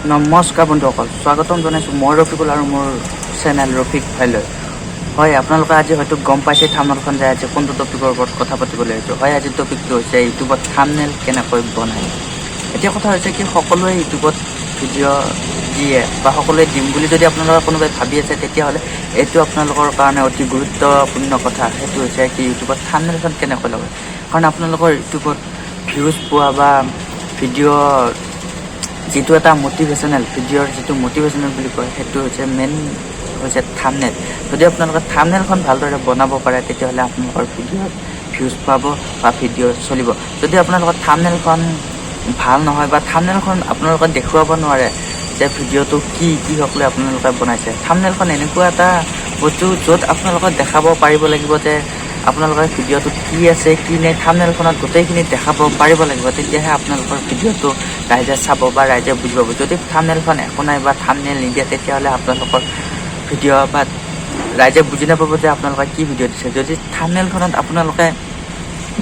নমস্কাৰ বন্ধুসকল, স্বাগতম জনাইছোঁ মই ৰফিকুল আৰু মোৰ চেনেল ৰফিক ভাইলৈ। হয়, আপোনালোকে আজি হয়তো গম পাইছে থাম্বনেলখন যে আজি কোনটো টপিকৰ ওপৰত কথা পাতিবলৈ আহিছোঁ। হয়, আজিৰ টপিকটো হৈছে ইউটিউবত থাম্বনেল কেনেকৈ বনায়। এতিয়া কথা হৈছে কি, সকলোৱে ইউটিউবত ভিডিঅ' দিয়ে বা সকলোৱে দিম বুলি যদি আপোনালোকে কোনোবাই ভাবি আছে, তেতিয়াহ'লে এইটো আপোনালোকৰ কাৰণে অতি গুৰুত্বপূৰ্ণ কথা। সেইটো হৈছে কি, ইউটিউবত থাম্বনেলখন কেনেকৈ লগায়। কাৰণ আপোনালোকৰ ইউটিউবত ভিউজ পোৱা বা ভিডিঅ' যিটো এটা মটিভেশ্যনেল ভিডিঅ'ৰ যিটো মটিভেশ্যনেল বুলি কয়, সেইটো হৈছে মেইন হৈছে থাম্বনেল। যদি আপোনালোকে থাম্বনেলখন ভালদৰে বনাব পাৰে, তেতিয়াহ'লে আপোনালোকৰ ভিডিঅ'ত ভিউজ পাব বা ভিডিঅ' চলিব। যদি আপোনালোকৰ থাম্বনেলখন ভাল নহয় বা থাম্বনেলখন আপোনালোকে দেখুৱাব নোৱাৰে যে ভিডিঅ'টো কি সকলে আপোনালোকে বনাইছে। থাম্বনেলখন এনেকুৱা এটা বস্তু য'ত আপোনালোকে দেখাব পাৰিব লাগিব যে আপোনালোকৰ ভিডিঅ'টোত কি আছে কি নাই, থাম্বনেলখনত গোটেইখিনি দেখাব পাৰিব লাগিব। তেতিয়াহে আপোনালোকৰ ভিডিঅ'টো ৰাইজে চাব বা ৰাইজে বুজি পাব। যদি থাম্বনেলখন একো নাই বা থাম্বনেল নিদিয়ে, তেতিয়াহ'লে আপোনালোকৰ ভিডিঅ' বা ৰাইজে বুজি নাপাব যে আপোনালোকে কি ভিডিঅ' দিছে। যদি থাম্বনেলখনত আপোনালোকে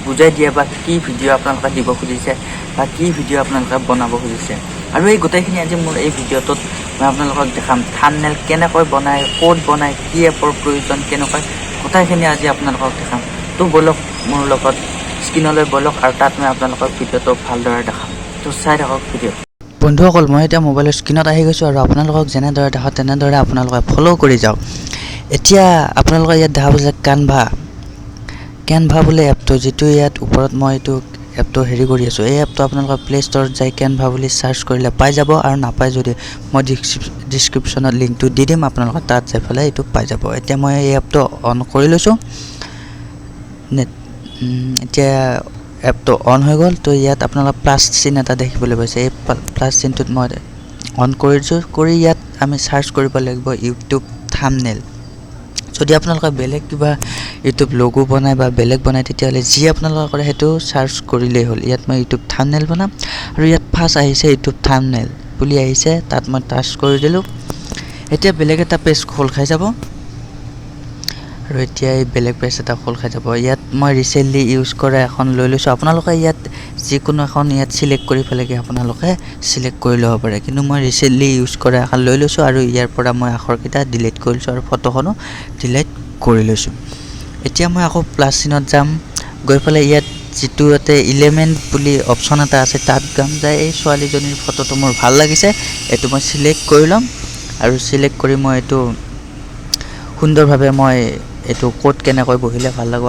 বুজাই দিয়ে বা কি ভিডিঅ' আপোনালোকে দিব খুজিছে বা কি ভিডিঅ' আপোনালোকে বনাব খুজিছে, আৰু এই গোটেইখিনি আজি মোৰ এই ভিডিঅ'টোত মই আপোনালোকক দেখাম। থাম্বনেল কেনেকৈ বনায়, ক'ত বনায়, কি এপৰ প্ৰয়োজন, কেনেকৈ, গোটেইখিনি আজি আপোনালোকক দেখাম। তো ব'লক মোৰ লগত স্ক্ৰীনলৈ ব'লক, আৰু তাত মই আপোনালোকক ভিডিঅ'টো ভালদৰে দেখাম। তো চাই থাকক ভিডিঅ'। বন্ধুসকল, মই এতিয়া মোবাইলৰ স্ক্ৰীনত আহি গৈছোঁ আৰু আপোনালোকক যেনেদৰে দেখাওঁ তেনেদৰে আপোনালোকে ফ'ল' কৰি যাওক। এতিয়া আপোনালোকে ইয়াত দেখা পাইছে কেনভা বোলে এপটো, যিটো ইয়াত ওপৰত মই এইটো এপটো হেৰি কৰি আছোঁ। এই এপটো আপোনালোকে প্লে' ষ্ট'ৰত যাই কেনভা বুলি চাৰ্চ কৰিলে পাই যাব, আৰু নাপায় যদি মই ডিছক্ৰিপশ্যনত লিংকটো দি দিম, আপোনালোকে তাত যাই পেলাই এইটো পাই যাব। এতিয়া মই এই এপটো অন কৰি লৈছোঁ। এতিয়া এপটো অন হৈ গ'ল। তো ইয়াত আপোনালোকে প্লাছ চিন এটা দেখিবলৈ পাইছে। এই প্লাছ চিনটোত মই অন কৰি দিছোঁ। কৰি ইয়াত আমি চাৰ্চ কৰিব লাগিব ইউটিউব থাম্বনেল। যদি আপোনালোকে বেলেগ কিবা ইউটিউব লগো বনায় বা বেলেগ বনায়, তেতিয়াহ'লে যি আপোনালোকে কৰে সেইটো চাৰ্চ কৰিলেই হ'ল। ইয়াত মই ইউটিউব থাম্বনেল বনাম, আৰু ইয়াত ফাৰ্ষ্ট আহিছে ইউটিউব থাম্বনেল বুলি আহিছে, তাত মই টাচ কৰি দিলোঁ। এতিয়া বেলেগ এটা পেজ খোল খাই যাব, আৰু এতিয়া এই বেলেগ পেজ এটা খোল খাই যাব। ইয়াত মই ৰিচেণ্টলি ইউজ কৰা এখন লৈ লৈছোঁ। আপোনালোকে ইয়াত যিকোনো এখন ইয়াত চিলেক্ট কৰি পেলাই আপোনালোকে চিলেক্ট কৰি ল'ব পাৰে, কিন্তু মই ৰিচেণ্টলি ইউজ কৰা এখন লৈ লৈছোঁ, আৰু ইয়াৰ পৰা মই আখৰকেইটা ডিলিট কৰি লৈছোঁ আৰু ফটোখনো ডিলিট কৰি লৈছোঁ। এতিয়া মই আকৌ প্লাছ চিনত যাম, গৈ পেলাই ইয়াত যিটো ইয়াতে ইলেমেণ্ট বুলি অপশ্যন এটা আছে, তাত যাম। যাই এই ছোৱালীজনীৰ ফটোটো মোৰ ভাল লাগিছে, এইটো মই চিলেক্ট কৰি ল'ম, আৰু চিলেক্ট কৰি মই এইটো সুন্দৰভাৱে মই এইটো ক'ত কেনেকৈ বহিলে ভাল লাগিব,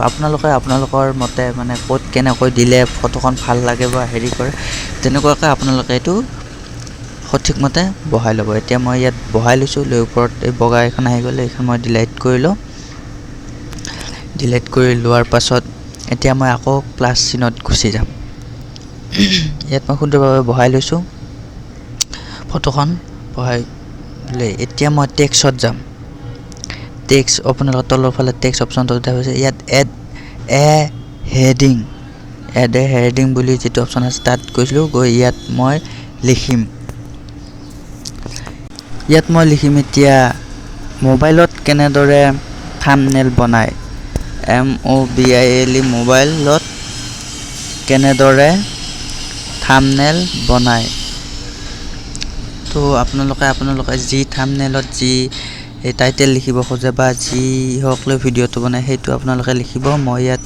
আপোনালোকৰ মতে মানে ক'ত কেনেকৈ দিলে ফটোখন ভাল লাগে বা হেৰি কৰে, তেনেকুৱাকৈ আপোনালোকে এইটো সঠিকমতে বহাই ল'ব। এতিয়া মই ইয়াত বহাই লৈছোঁ, লৈ ওপৰত এই বগা এখন আহি গ'লে এইখন মই ডিলিট কৰি লওঁ। ডিলিট কৰি লোৱাৰ পাছত এতিয়া মই আকৌ প্লাছ চিনত গুচি যাম। ইয়াত মই সুন্দৰভাৱে বহাই লৈছোঁ ফটোখন। বহাই লৈ এতিয়া মই টেক্সত যাম। টেক্সট আপোনালোকৰ তলৰ ফালে টেক্সট অপশ্যনটো দেখা পাইছে। ইয়াত এড এ হেডিং বুলি যিটো অপশ্যন আছে, তাত গৈছিলোঁ। গৈ ইয়াত মই লিখিম এতিয়া মোবাইলত কেনেদৰে থাম্বনেল বনায়। MOBILE মোবাইলত কেনেদৰে থাম্বনেল বনায়। তো আপোনালোকে যি থাম্বনেলত যি এই টাইটেল লিখিব খোজে বা যি হওক লৈ ভিডিঅ'টো বনায়, সেইটো আপোনালোকে লিখিব। মই ইয়াত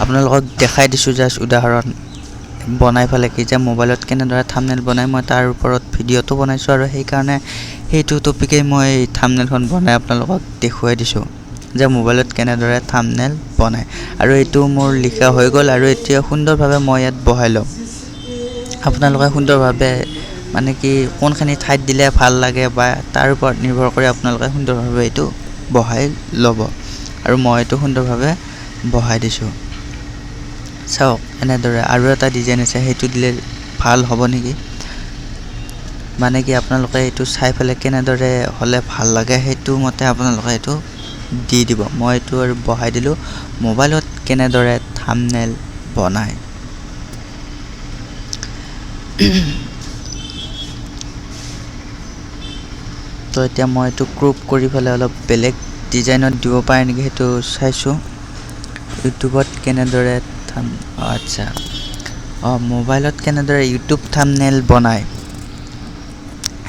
আপোনালোকক দেখাই দিছোঁ জাষ্ট উদাহৰণ বনাই পেলাই কি যে মোবাইলত কেনেদৰে থাম্বনেল বনায়। মই তাৰ ওপৰত ভিডিঅ'টো বনাইছোঁ, আৰু সেইকাৰণে সেইটো টপিকেই মই থাম্বনেলখন বনাই আপোনালোকক দেখুৱাই দিছোঁ যে মোবাইলত কেনেদৰে থাম্বনেল বনায়। আৰু এইটো মোৰ লিখা হৈ গ'ল, আৰু এতিয়া সুন্দৰভাৱে মই ইয়াত বহাই ল'ম। আপোনালোকে সুন্দৰভাৱে মানে কি কোনখিনি ঠাইত দিলে ভাল লাগে বা তাৰ ওপৰত নিৰ্ভৰ কৰি আপোনালোকে সুন্দৰভাৱে এইটো বহাই ল'ব, আৰু মই এইটো সুন্দৰভাৱে বহাই দিছোঁ। চাওক এনেদৰে আৰু এটা ডিজাইন আছে, সেইটো দিলে ভাল হ'ব নেকি, মানে কি আপোনালোকে এইটো চাই পেলাই কেনেদৰে হ'লে ভাল লাগে সেইটো মতে আপোনালোকে এইটো দি দিব। মই এইটো আৰু বহাই দিলোঁ, মোবাইলত কেনেদৰে থাম্বনেল বনায়। তো এতিয়া মই এইটো ক্ৰপ কৰি পেলাই অলপ বেলেগ ডিজাইনত দিব পাৰে নেকি সেইটো চাইছোঁ। ইউটিউবত কেনেদৰে মোবাইলত কেনেদৰে ইউটিউব থাম্বনেল বনায়।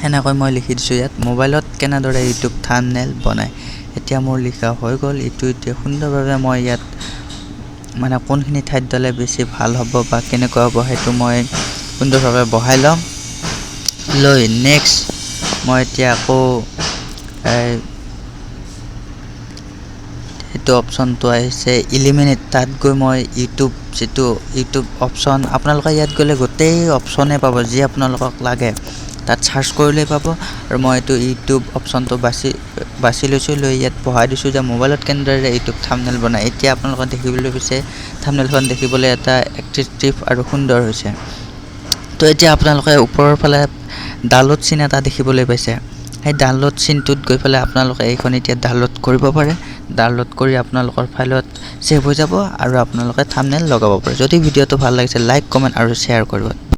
সেনেকৈ মই লিখি দিছোঁ ইয়াত মোবাইলত কেনেদৰে ইউটিউব থাম্বনেইল বনায়। এতিয়া মোৰ লিখা হৈ গ'ল। এইটো এতিয়া সুন্দৰভাৱে মই ইয়াত মানে কোনখিনি ঠাইত দিলে বেছি ভাল হ'ব বা কেনেকুৱা হ'ব সেইটো মই সুন্দৰভাৱে বহাই ল'ম। লৈ নেক্সট মই এতিয়া আকৌ এইটো অপশ্যনটো আহিছে ইলিমিনেট, তাত গৈ মই ইউটিউব যিটো ইউটিউব অপশ্যন আপোনালোকে ইয়াত গ'লে গোটেই অপশ্যনে পাব, যি আপোনালোকক লাগে তাত চাৰ্চ কৰিলেই পাব। আৰু মই এইটো ইউটিউব অপশ্যনটো বাছি লৈছোঁ, লৈ ইয়াত বহাই দিছোঁ যে মোবাইলত কেনেদৰে ইউটিউব থাম্বনেইল বনায়। এতিয়া আপোনালোকে দেখিবলৈ পাইছে থাম্বনেইলখন দেখিবলৈ এটা এট্ৰেক্টিভ আৰু সুন্দৰ হৈছে। তো এতিয়া আপোনালোকে ওপৰৰ ফালে ডাউনলোড চিন এটা দেখিবলৈ পাইছে, সেই ডাউনলোড চিনটোত গৈ পেলাই আপোনালোকে এইখন এতিয়া ডাউনলোড কৰিব পাৰে। ডাউনলোড কৰি আপোনালোকৰ ফাইলত ছেভ হৈ যাব আৰু আপোনালোকে থাম্বনেইল লগাব পাৰে। যদি ভিডিঅ'টো ভাল লাগিছে লাইক কমেণ্ট আৰু শ্বেয়াৰ কৰিব।